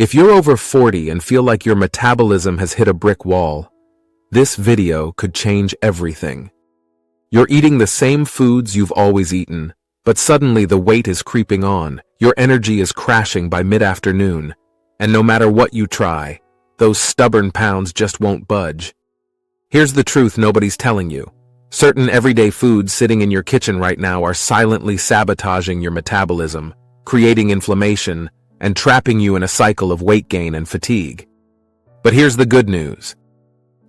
If you're over 40 and feel like your metabolism has hit a brick wall, this video could change everything. You're eating the same foods you've always eaten, but suddenly the weight is creeping on, your energy is crashing by mid-afternoon, and no matter what you try, those stubborn pounds just won't budge. Here's the truth nobody's telling you. Certain everyday foods sitting in your kitchen right now are silently sabotaging your metabolism, creating inflammation, and trapping you in a cycle of weight gain and fatigue. But here's the good news.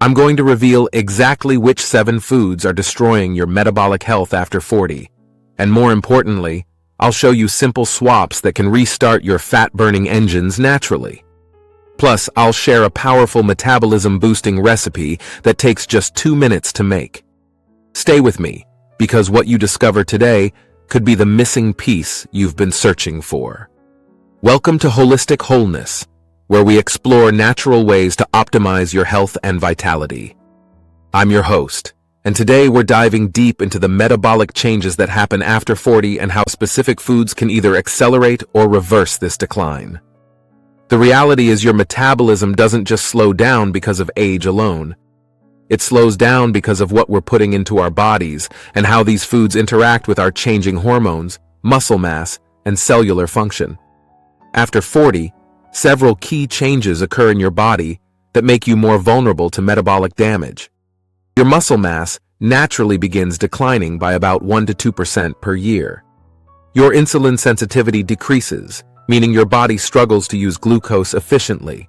I'm going to reveal exactly which 7 foods are destroying your metabolic health after 40. And more importantly, I'll show you simple swaps that can restart your fat-burning engines naturally. Plus, I'll share a powerful metabolism-boosting recipe that takes just 2 minutes to make. Stay with me, because what you discover today could be the missing piece you've been searching for. Welcome to Holistic Wholeness, where we explore natural ways to optimize your health and vitality. I'm your host, and today we're diving deep into the metabolic changes that happen after 40 and how specific foods can either accelerate or reverse this decline. The reality is your metabolism doesn't just slow down because of age alone. It slows down because of what we're putting into our bodies and how these foods interact with our changing hormones, muscle mass, and cellular function. After 40, several key changes occur in your body that make you more vulnerable to metabolic damage. Your muscle mass naturally begins declining by about 1 to 2% per year. Your insulin sensitivity decreases, meaning your body struggles to use glucose efficiently.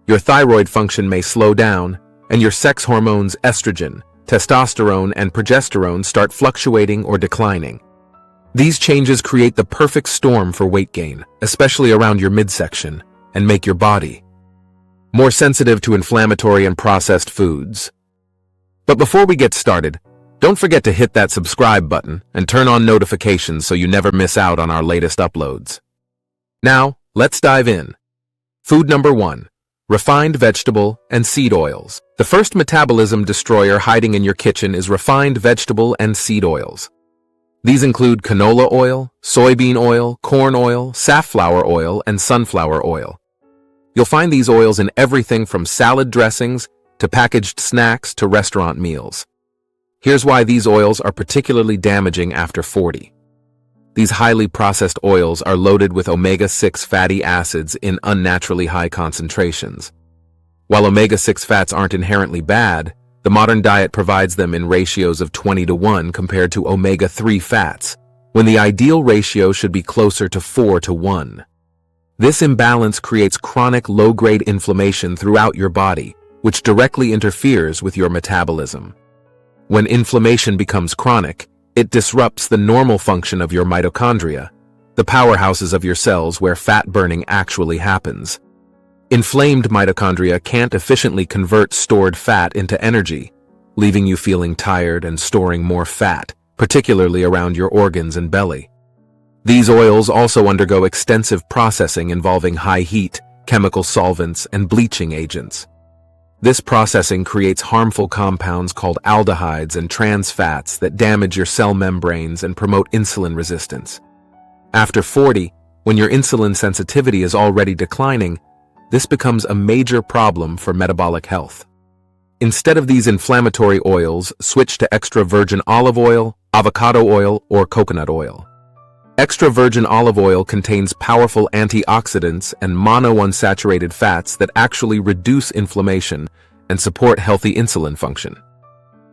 Your thyroid function may slow down, and your sex hormones estrogen, testosterone, and progesterone start fluctuating or declining. These changes create the perfect storm for weight gain, especially around your midsection, and make your body more sensitive to inflammatory and processed foods. But before we get started, don't forget to hit that subscribe button and turn on notifications so you never miss out on our latest uploads. Now, let's dive in. Food number 1. Refined vegetable and seed oils. The first metabolism destroyer hiding in your kitchen is refined vegetable and seed oils. These include canola oil, soybean oil, corn oil, safflower oil, and sunflower oil. You'll find these oils in everything from salad dressings to packaged snacks to restaurant meals. Here's why these oils are particularly damaging after 40. These highly processed oils are loaded with omega-6 fatty acids in unnaturally high concentrations. While omega-6 fats aren't inherently bad, the modern diet provides them in ratios of 20 to 1 compared to omega-3 fats, when the ideal ratio should be closer to 4 to 1. This imbalance creates chronic low-grade inflammation throughout your body, which directly interferes with your metabolism. When inflammation becomes chronic, it disrupts the normal function of your mitochondria, the powerhouses of your cells where fat burning actually happens. Inflamed mitochondria can't efficiently convert stored fat into energy, leaving you feeling tired and storing more fat, particularly around your organs and belly. These oils also undergo extensive processing involving high heat, chemical solvents, and bleaching agents. This processing creates harmful compounds called aldehydes and trans fats that damage your cell membranes and promote insulin resistance. After 40, when your insulin sensitivity is already declining, this becomes a major problem for metabolic health. Instead of these inflammatory oils, switch to extra virgin olive oil, avocado oil, or coconut oil. Extra virgin olive oil contains powerful antioxidants and monounsaturated fats that actually reduce inflammation and support healthy insulin function.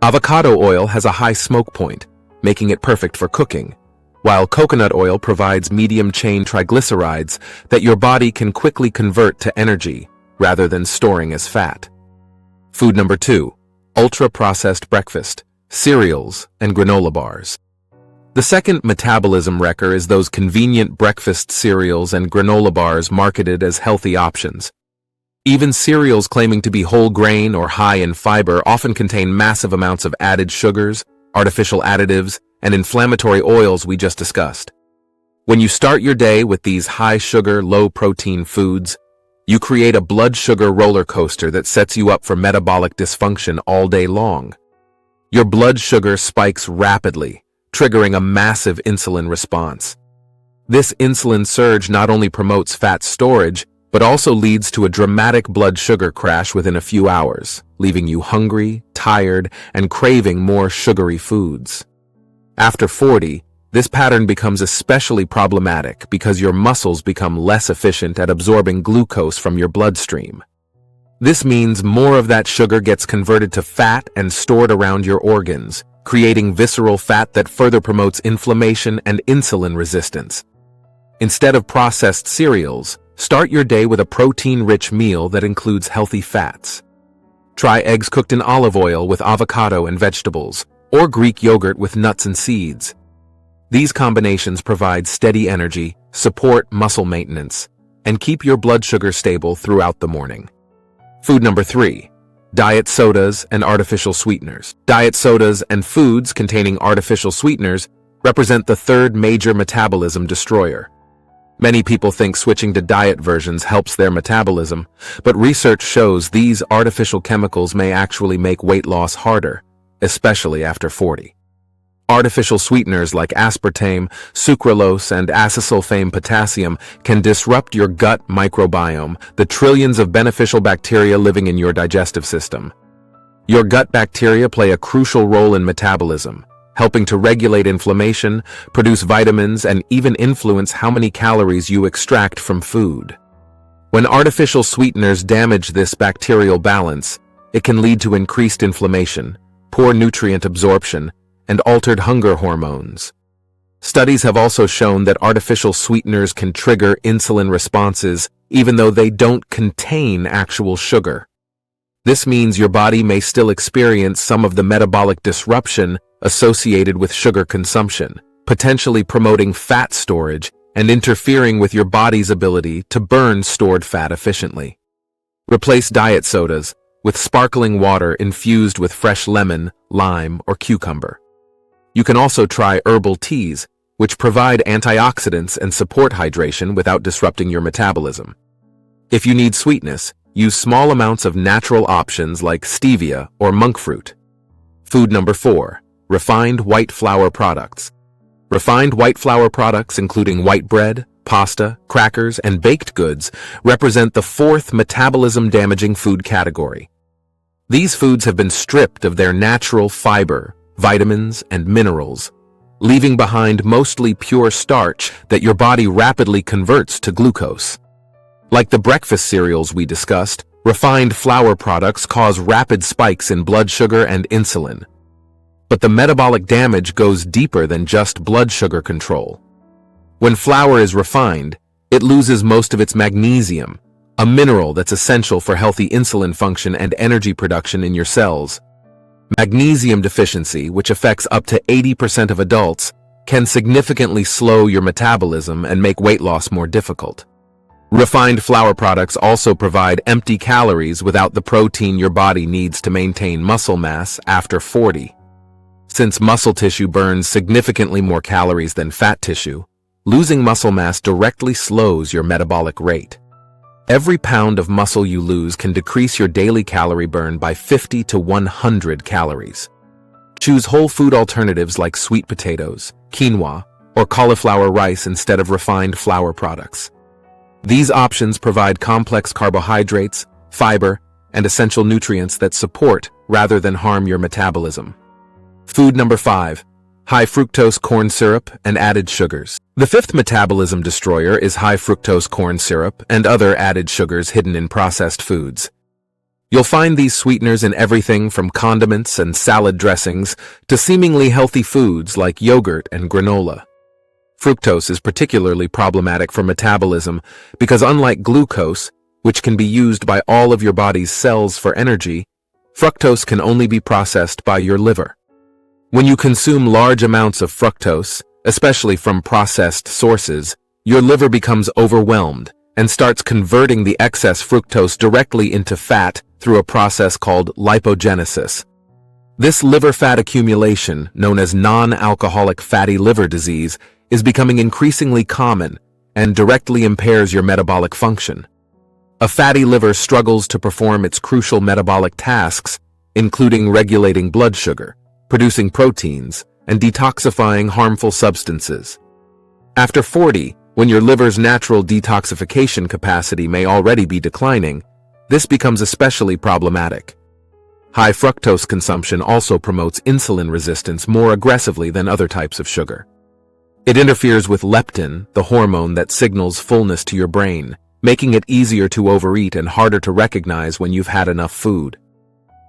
Avocado oil has a high smoke point, making it perfect for cooking, while coconut oil provides medium-chain triglycerides that your body can quickly convert to energy rather than storing as fat. Food number 2. Ultra-processed breakfast, cereals, and granola bars. The second metabolism wrecker is those convenient breakfast cereals and granola bars marketed as healthy options. Even cereals claiming to be whole grain or high in fiber often contain massive amounts of added sugars, artificial additives, and inflammatory oils we just discussed. When you start your day with these high-sugar, low-protein foods, you create a blood sugar roller coaster that sets you up for metabolic dysfunction all day long. Your blood sugar spikes rapidly, triggering a massive insulin response. This insulin surge not only promotes fat storage, but also leads to a dramatic blood sugar crash within a few hours, leaving you hungry, tired, and craving more sugary foods. After 40, this pattern becomes especially problematic because your muscles become less efficient at absorbing glucose from your bloodstream. This means more of that sugar gets converted to fat and stored around your organs, creating visceral fat that further promotes inflammation and insulin resistance. Instead of processed cereals, start your day with a protein-rich meal that includes healthy fats. Try eggs cooked in olive oil with avocado and vegetables, or Greek yogurt with nuts and seeds. These combinations provide steady energy, support muscle maintenance, and keep your blood sugar stable throughout the morning. Food number 3. Diet sodas and artificial sweeteners. Diet sodas and foods containing artificial sweeteners represent the third major metabolism destroyer. Many people think switching to diet versions helps their metabolism, but research shows these artificial chemicals may actually make weight loss harder, especially after 40. Artificial sweeteners like aspartame, sucralose, and acesulfame potassium can disrupt your gut microbiome, the trillions of beneficial bacteria living in your digestive system. Your gut bacteria play a crucial role in metabolism, helping to regulate inflammation, produce vitamins, and even influence how many calories you extract from food. When artificial sweeteners damage this bacterial balance, it can lead to increased inflammation, poor nutrient absorption, and altered hunger hormones. Studies have also shown that artificial sweeteners can trigger insulin responses even though they don't contain actual sugar. This means your body may still experience some of the metabolic disruption associated with sugar consumption, potentially promoting fat storage and interfering with your body's ability to burn stored fat efficiently. Replace diet sodas with sparkling water infused with fresh lemon, lime, or cucumber. You can also try herbal teas, which provide antioxidants and support hydration without disrupting your metabolism. If you need sweetness, use small amounts of natural options like stevia or monk fruit. Food number 4. Refined white flour products. Refined white flour products, including white bread, pasta, crackers, and baked goods, represent the fourth metabolism-damaging food category. These foods have been stripped of their natural fiber, vitamins, and minerals, leaving behind mostly pure starch that your body rapidly converts to glucose. Like the breakfast cereals we discussed, refined flour products cause rapid spikes in blood sugar and insulin. But the metabolic damage goes deeper than just blood sugar control. When flour is refined, it loses most of its magnesium, a mineral that's essential for healthy insulin function and energy production in your cells. Magnesium deficiency, which affects up to 80% of adults, can significantly slow your metabolism and make weight loss more difficult. Refined flour products also provide empty calories without the protein your body needs to maintain muscle mass after 40. Since muscle tissue burns significantly more calories than fat tissue, losing muscle mass directly slows your metabolic rate. Every pound of muscle you lose can decrease your daily calorie burn by 50 to 100 calories. Choose whole food alternatives like sweet potatoes, quinoa, or cauliflower rice instead of refined flour products. These options provide complex carbohydrates, fiber, and essential nutrients that support rather than harm your metabolism. Food number 5. High fructose corn syrup and added sugars. The fifth metabolism destroyer is high fructose corn syrup and other added sugars hidden in processed foods. You'll find these sweeteners in everything from condiments and salad dressings to seemingly healthy foods like yogurt and granola. Fructose is particularly problematic for metabolism because unlike glucose, which can be used by all of your body's cells for energy, fructose can only be processed by your liver. When you consume large amounts of fructose, especially from processed sources, your liver becomes overwhelmed and starts converting the excess fructose directly into fat through a process called lipogenesis. This liver fat accumulation, known as non-alcoholic fatty liver disease, is becoming increasingly common and directly impairs your metabolic function. A fatty liver struggles to perform its crucial metabolic tasks, including regulating blood sugar, producing proteins, and detoxifying harmful substances. After 40, When your liver's natural detoxification capacity may already be declining, this becomes especially problematic. High fructose consumption also promotes insulin resistance more aggressively than other types of sugar. It interferes with leptin, the hormone that signals fullness to your brain, making it easier to overeat and harder to recognize when you've had enough food.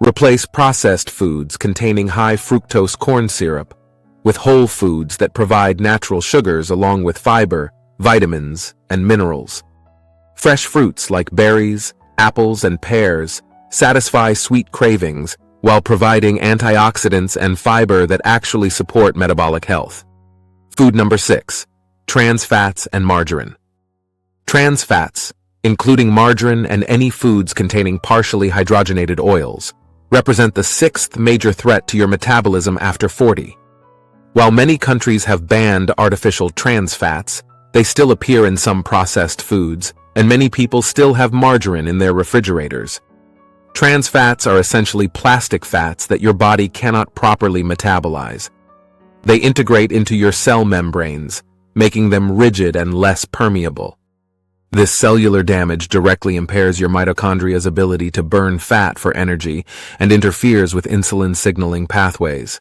Replace processed foods containing high fructose corn syrup with whole foods that provide natural sugars along with fiber, vitamins, and minerals. Fresh fruits like berries, apples, and pears satisfy sweet cravings while providing antioxidants and fiber that actually support metabolic health. Food number 6, trans fats and margarine. Trans fats, including margarine and any foods containing partially hydrogenated oils, represent the 6th major threat to your metabolism after 40. While many countries have banned artificial trans fats, they still appear in some processed foods, and many people still have margarine in their refrigerators. Trans fats are essentially plastic fats that your body cannot properly metabolize. They integrate into your cell membranes, making them rigid and less permeable. This cellular damage directly impairs your mitochondria's ability to burn fat for energy and interferes with insulin signaling pathways.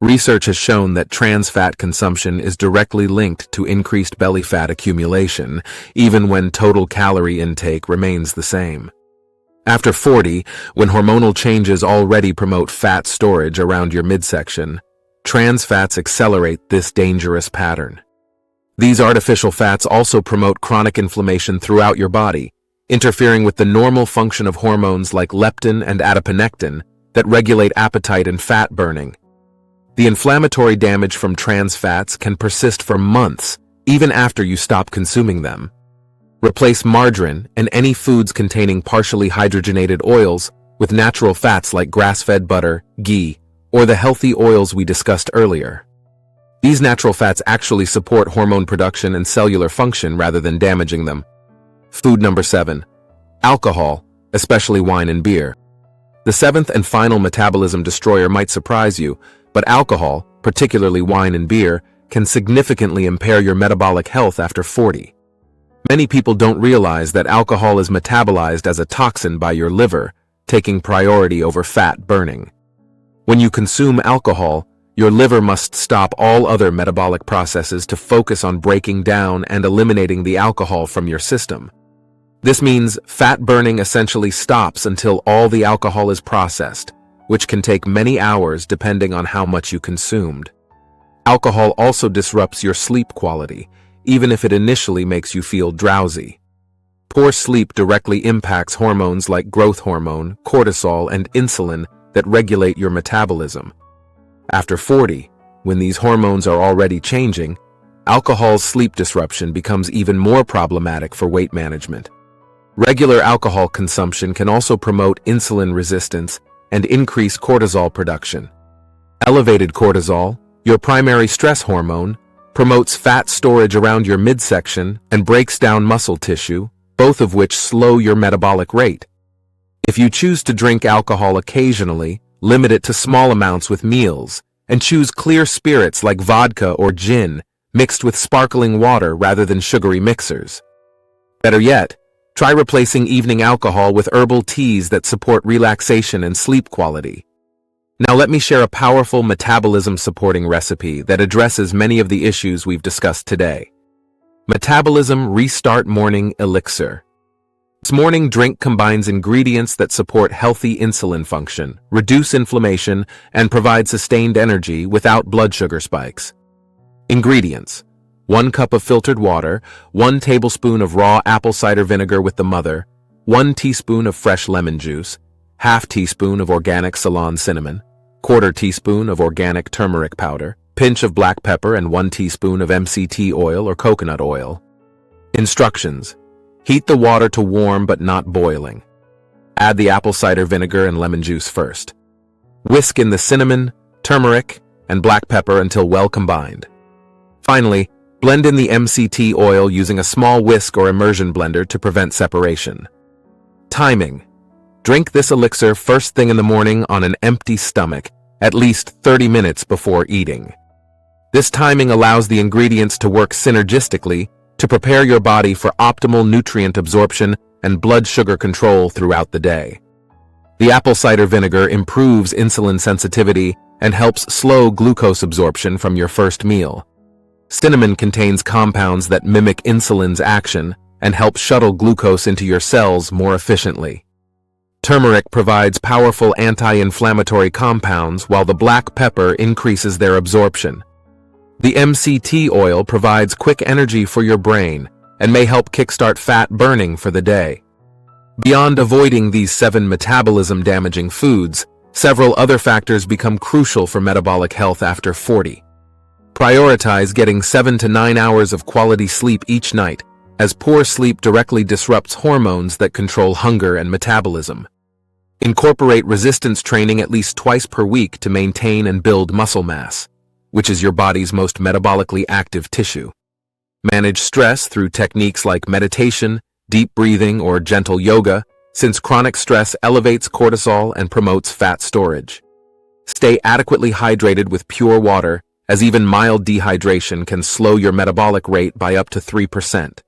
Research has shown that trans fat consumption is directly linked to increased belly fat accumulation, even when total calorie intake remains the same. After 40, when hormonal changes already promote fat storage around your midsection, trans fats accelerate this dangerous pattern. These artificial fats also promote chronic inflammation throughout your body, interfering with the normal function of hormones like leptin and adiponectin that regulate appetite and fat burning. The inflammatory damage from trans fats can persist for months, even after you stop consuming them. Replace margarine and any foods containing partially hydrogenated oils with natural fats like grass-fed butter, ghee, or the healthy oils we discussed earlier. These natural fats actually support hormone production and cellular function rather than damaging them. Food number 7, alcohol, especially wine and beer. The 7th and final metabolism destroyer might surprise you, but alcohol, particularly wine and beer, can significantly impair your metabolic health after 40. Many people don't realize that alcohol is metabolized as a toxin by your liver, taking priority over fat burning. When you consume alcohol, your liver must stop all other metabolic processes to focus on breaking down and eliminating the alcohol from your system. This means fat burning essentially stops until all the alcohol is processed, which can take many hours depending on how much you consumed. Alcohol also disrupts your sleep quality, even if it initially makes you feel drowsy. Poor sleep directly impacts hormones like growth hormone, cortisol, and insulin that regulate your metabolism. After 40, when these hormones are already changing, alcohol's sleep disruption becomes even more problematic for weight management. Regular alcohol consumption can also promote insulin resistance and increase cortisol production. Elevated cortisol, your primary stress hormone, promotes fat storage around your midsection and breaks down muscle tissue, both of which slow your metabolic rate. If you choose to drink alcohol occasionally, limit it to small amounts with meals, and choose clear spirits like vodka or gin, mixed with sparkling water rather than sugary mixers. Better yet, try replacing evening alcohol with herbal teas that support relaxation and sleep quality. Now let me share a powerful metabolism-supporting recipe that addresses many of the issues we've discussed today. Metabolism Restart Morning Elixir. This morning drink combines ingredients that support healthy insulin function, reduce inflammation, and provide sustained energy without blood sugar spikes. Ingredients: 1 cup of filtered water, 1 tablespoon of raw apple cider vinegar with the mother, 1 teaspoon of fresh lemon juice, ½ teaspoon of organic Ceylon cinnamon, ¼ teaspoon of organic turmeric powder, pinch of black pepper, and 1 teaspoon of MCT oil or coconut oil. Instructions: heat the water to warm but not boiling. Add the apple cider vinegar and lemon juice first. Whisk in the cinnamon, turmeric, and black pepper until well combined. Finally, blend in the MCT oil using a small whisk or immersion blender to prevent separation. Timing: drink this elixir first thing in the morning on an empty stomach, at least 30 minutes before eating. This timing allows the ingredients to work synergistically, to prepare your body for optimal nutrient absorption and blood sugar control throughout the day. The apple cider vinegar improves insulin sensitivity and helps slow glucose absorption from your first meal. Cinnamon contains compounds that mimic insulin's action and help shuttle glucose into your cells more efficiently. Turmeric provides powerful anti-inflammatory compounds while the black pepper increases their absorption. The MCT oil provides quick energy for your brain and may help kickstart fat burning for the day. Beyond avoiding these 7 metabolism-damaging foods, several other factors become crucial for metabolic health after 40. Prioritize getting 7 to 9 hours of quality sleep each night, as poor sleep directly disrupts hormones that control hunger and metabolism. Incorporate resistance training at least twice per week to maintain and build muscle mass, which is your body's most metabolically active tissue. Manage stress through techniques like meditation, deep breathing, or gentle yoga, since chronic stress elevates cortisol and promotes fat storage. Stay adequately hydrated with pure water, as even mild dehydration can slow your metabolic rate by up to 3%.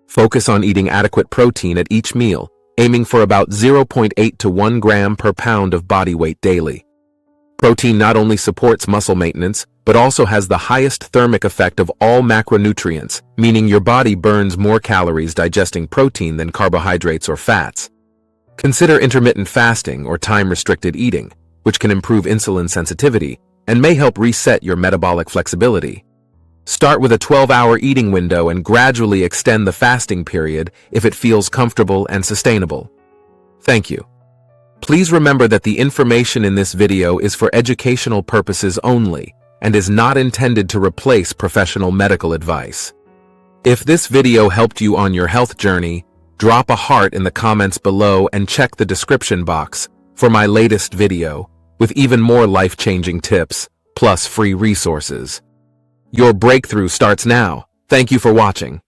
Focus on eating adequate protein at each meal, aiming for about 0.8 to 1 gram per pound of body weight daily. Protein not only supports muscle maintenance, but also has the highest thermic effect of all macronutrients, meaning your body burns more calories digesting protein than carbohydrates or fats. Consider intermittent fasting or time-restricted eating, which can improve insulin sensitivity and may help reset your metabolic flexibility. Start with a 12-hour eating window and gradually extend the fasting period if it feels comfortable and sustainable. Thank you. Please remember that the information in this video is for educational purposes only and is not intended to replace professional medical advice. If this video helped you on your health journey, drop a heart in the comments below and check the description box for my latest video with even more life-changing tips, plus free resources. Your breakthrough starts now. Thank you for watching.